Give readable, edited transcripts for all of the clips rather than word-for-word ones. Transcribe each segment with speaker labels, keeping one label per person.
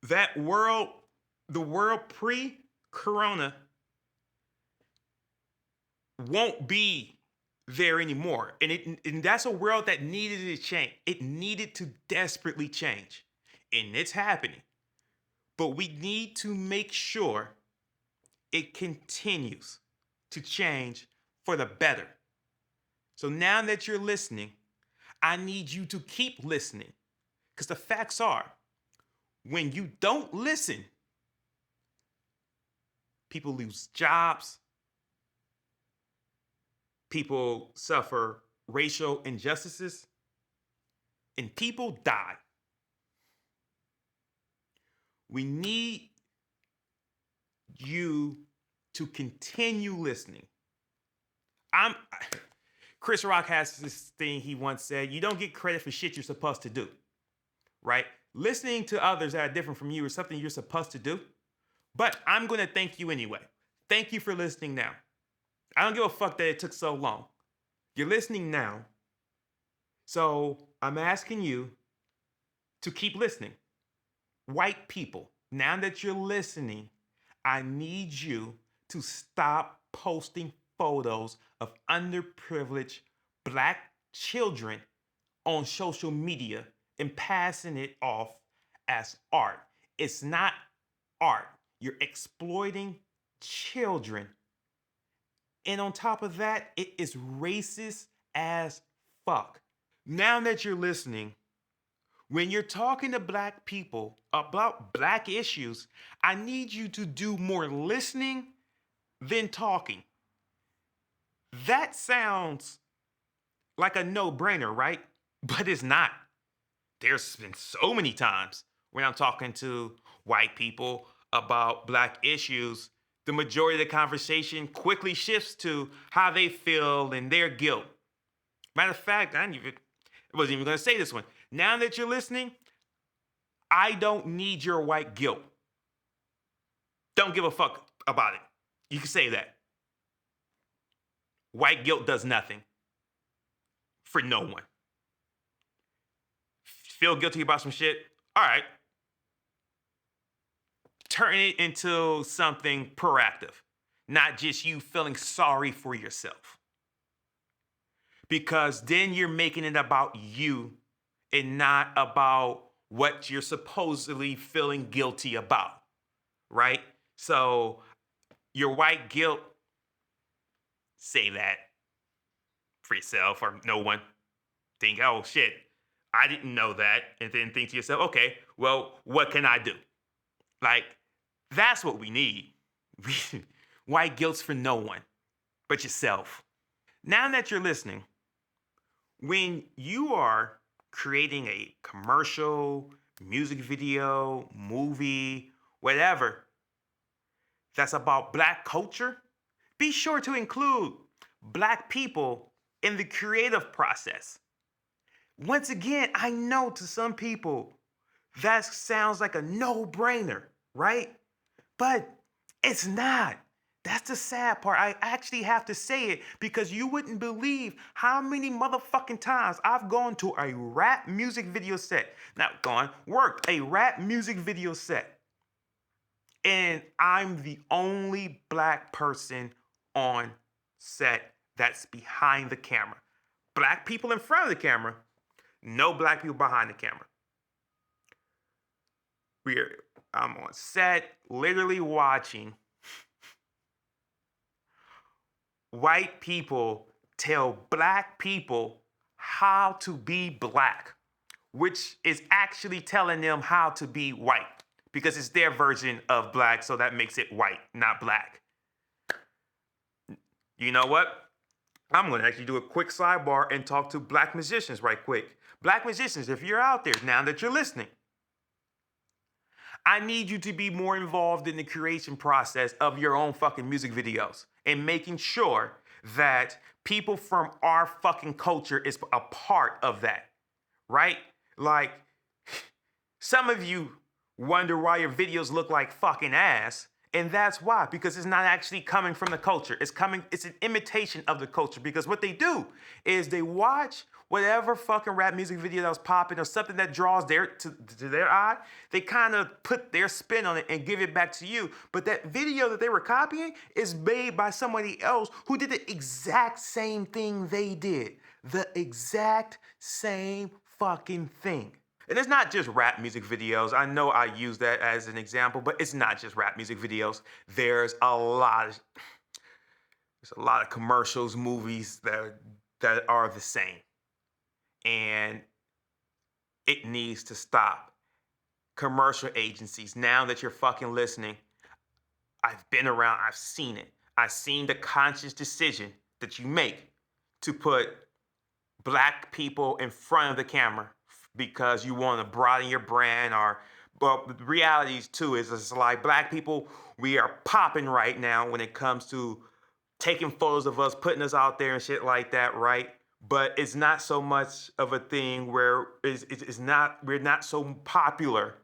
Speaker 1: That world, the world pre-corona won't be there anymore. And that's a world that needed to change. It needed to desperately change. And it's happening. But we need to make sure it continues to change for the better. So now that you're listening, I need you to keep listening. Because the facts are, when you don't listen, people lose jobs, people suffer racial injustices, and people die. We need you to continue listening. I'm Chris Rock has this thing he once said, you don't get credit for shit you're supposed to do, right? Listening to others that are different from you is something you're supposed to do. But I'm going to thank you anyway. Thank you for listening now. I don't give a fuck that it took so long. You're listening now. So I'm asking you to keep listening. White people, now that you're listening, I need you to stop posting photos of underprivileged black children on social media and passing it off as art. It's not art. You're exploiting children. And on top of that, it is racist as fuck. Now that you're listening, when you're talking to black people about black issues, I need you to do more listening than talking. That sounds like a no-brainer, right? But it's not. There's been so many times when I'm talking to white people about black issues, the majority of the conversation quickly shifts to how they feel and their guilt. Matter of fact, I wasn't even going to say this one. Now that you're listening, I don't need your white guilt. Don't give a fuck about it. You can say that. White guilt does nothing for no one. Feel guilty about some shit? All right. Turn it into something proactive, not just you feeling sorry for yourself. Because then you're making it about you and not about what you're supposedly feeling guilty about, right? So your white guilt, say that for yourself or no one. Think, oh shit, I didn't know that. And then think to yourself, okay, well, what can I do? Like, that's what we need. White guilt's for no one but yourself. Now that you're listening, when you are creating a commercial, music video, movie, whatever, that's about black culture, be sure to include black people in the creative process. Once again, I know to some people that sounds like a no-brainer, right? But it's not. That's the sad part. I actually have to say it because you wouldn't believe how many motherfucking times I've gone to a rap music video set. Worked a rap music video set. And I'm the only black person on set that's behind the camera. Black people in front of the camera, no black people behind the camera. I'm on set, literally watching white people tell black people how to be black, which is actually telling them how to be white because it's their version of black, so that makes it white, not black. You know what? I'm going to actually do a quick sidebar and talk to black musicians right quick. Black musicians, if you're out there now that you're listening, I need you to be more involved in the creation process of your own fucking music videos and making sure that people from our fucking culture is a part of that, right? Like, some of you wonder why your videos look like fucking ass, And that's why, because it's not actually coming from the culture. It's an imitation of the culture. Because what they do is they watch whatever fucking rap music video that was popping or something that draws to their eye. They kind of put their spin on it and give it back to you. But that video that they were copying is made by somebody else who did the exact same thing they did. The exact same fucking thing. And it's not just rap music videos. I know I use that as an example, but it's not just rap music videos. There's a lot of commercials, movies that are the same. And it needs to stop. Commercial agencies, now that you're fucking listening, I've been around, I've seen it. I've seen the conscious decision that you make to put black people in front of the camera because you want to broaden your brand, or but the reality too is it's like black people, we are popping right now when it comes to taking photos of us, putting us out there and shit like that, right? But it's not so much of a thing where we're not so popular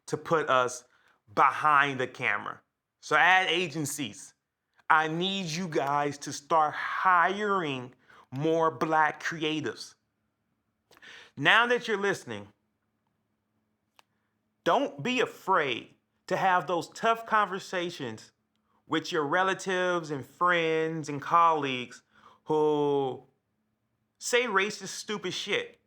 Speaker 1: to put us behind the camera. So ad agencies, I need you guys to start hiring more black creatives. Now that you're listening, don't be afraid to have those tough conversations with your relatives and friends and colleagues who say racist, stupid shit.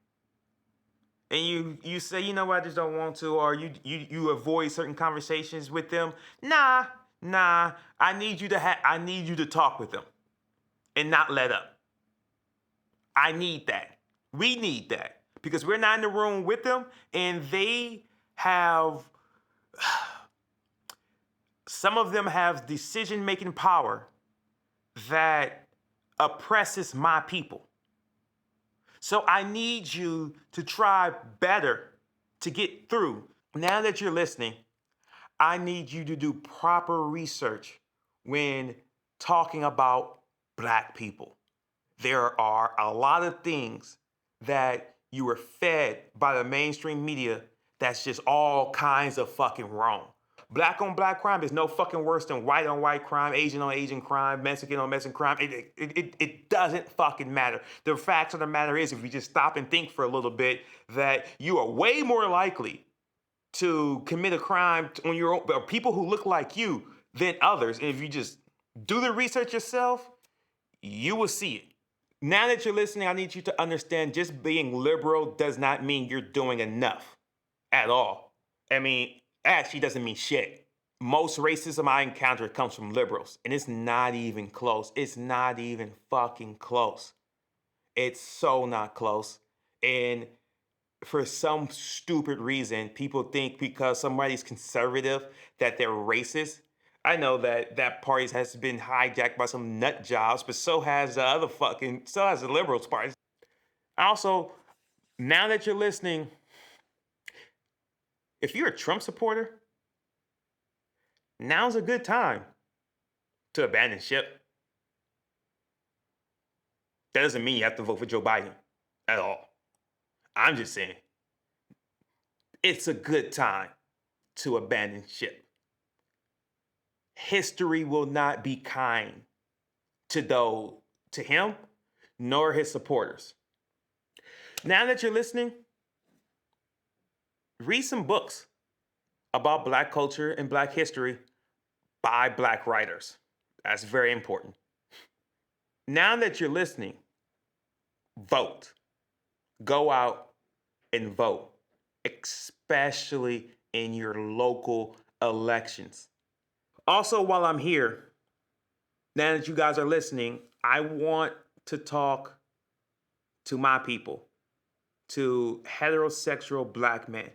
Speaker 1: And you say, you know what, I just don't want to, or you avoid certain conversations with them. Nah, I need you to talk with them and not let up. I need that. We need that. Because we're not in the room with them, and they have, some of them have decision-making power that oppresses my people. So I need you to try better to get through. Now that you're listening, I need you to do proper research when talking about black people. There are a lot of things that you were fed by the mainstream media that's just all kinds of fucking wrong. Black on black crime is no fucking worse than white on white crime, Asian on Asian crime, Mexican on Mexican crime. It doesn't fucking matter. The facts of the matter is, if you just stop and think for a little bit, that you are way more likely to commit a crime on your own, or people who look like you, than others. And if you just do the research yourself, you will see it. Now that you're listening, I need you to understand just being liberal does not mean you're doing enough at all. I mean, actually doesn't mean shit. Most racism I encounter comes from liberals, and it's not even close. It's not even fucking close. It's so not close. And for some stupid reason, people think because somebody's conservative that they're racist. I know that party has been hijacked by some nut jobs, but so has the liberals party. Also, now that you're listening, if you're a Trump supporter, now's a good time to abandon ship. That doesn't mean you have to vote for Joe Biden at all. I'm just saying, it's a good time to abandon ship. History will not be kind to him, nor his supporters. Now that you're listening, read some books about black culture and black history by black writers. That's very important. Now that you're listening, vote. Go out and vote, especially in your local elections. Also, while I'm here, now that you guys are listening, I want to talk to my people, to heterosexual black men.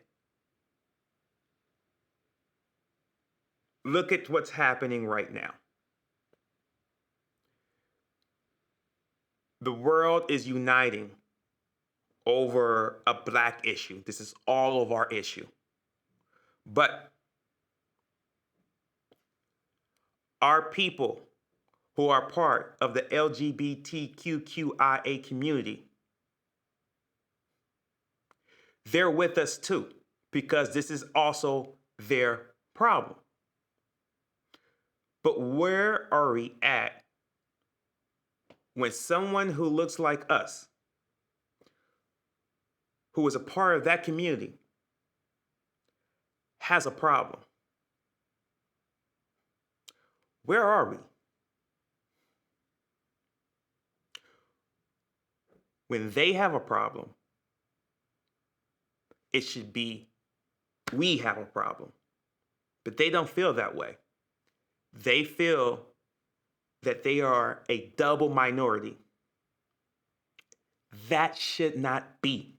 Speaker 1: Look at what's happening right now. The world is uniting over a black issue. This is all of our issue. But our people who are part of the LGBTQIA community, they're with us too, because this is also their problem. But where are we at when someone who looks like us, who is a part of that community, has a problem? Where are we? When they have a problem, it should be we have a problem. But they don't feel that way. They feel that they are a double minority. That should not be.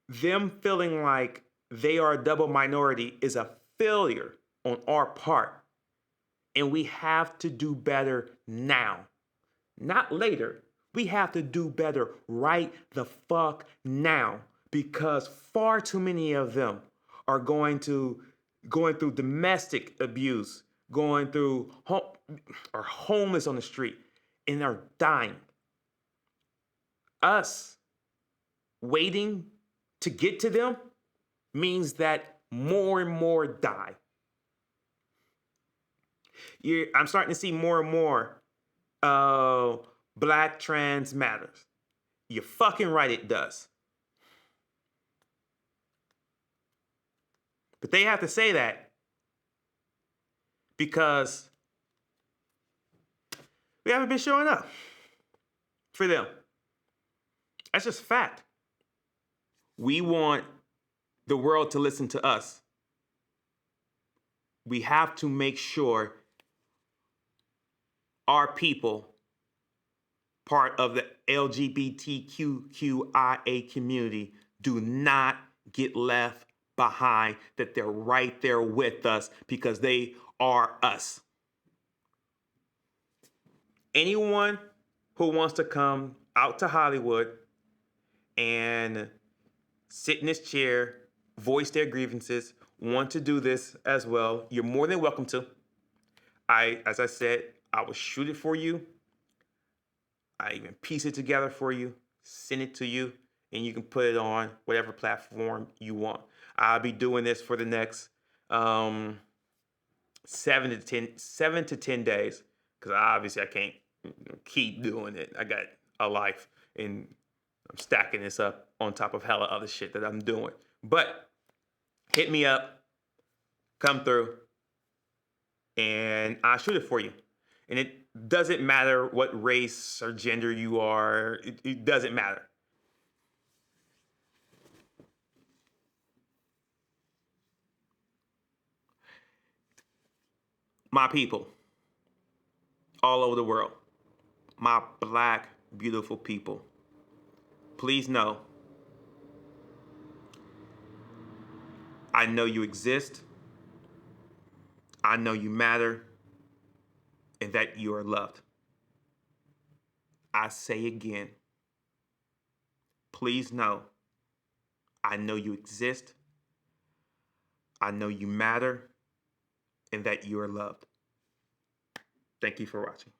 Speaker 1: Them feeling like they are a double minority is a failure on our part. And we have to do better now, not later. We have to do better right the fuck now, because far too many of them are going through domestic abuse, going through are homeless on the street, and are dying. Us waiting to get to them means that more and more die. I'm starting to see more and more Black trans matters. You're fucking right, it does. But they have to say that because we haven't been showing up for them. That's just fact. We want the world to listen to us. We have to make sure our people, part of the LGBTQIA community, do not get left behind, that they're right there with us because they are us. Anyone who wants to come out to Hollywood and sit in this chair, voice their grievances, want to do this as well, you're more than welcome to. As I said, I will shoot it for you. I even piece it together for you, send it to you, and you can put it on whatever platform you want. I'll be doing this for the next 7 to 10 days, because obviously I can't keep doing it. I got a life, and I'm stacking this up on top of hella other shit that I'm doing. But hit me up, come through, and I'll shoot it for you. And it doesn't matter what race or gender you are. It doesn't matter. My people all over the world, my Black, beautiful people, please know I know you exist, I know you matter, and that you are loved. I say again, please know I know you exist, I know you matter, and that you are loved. Thank you for watching.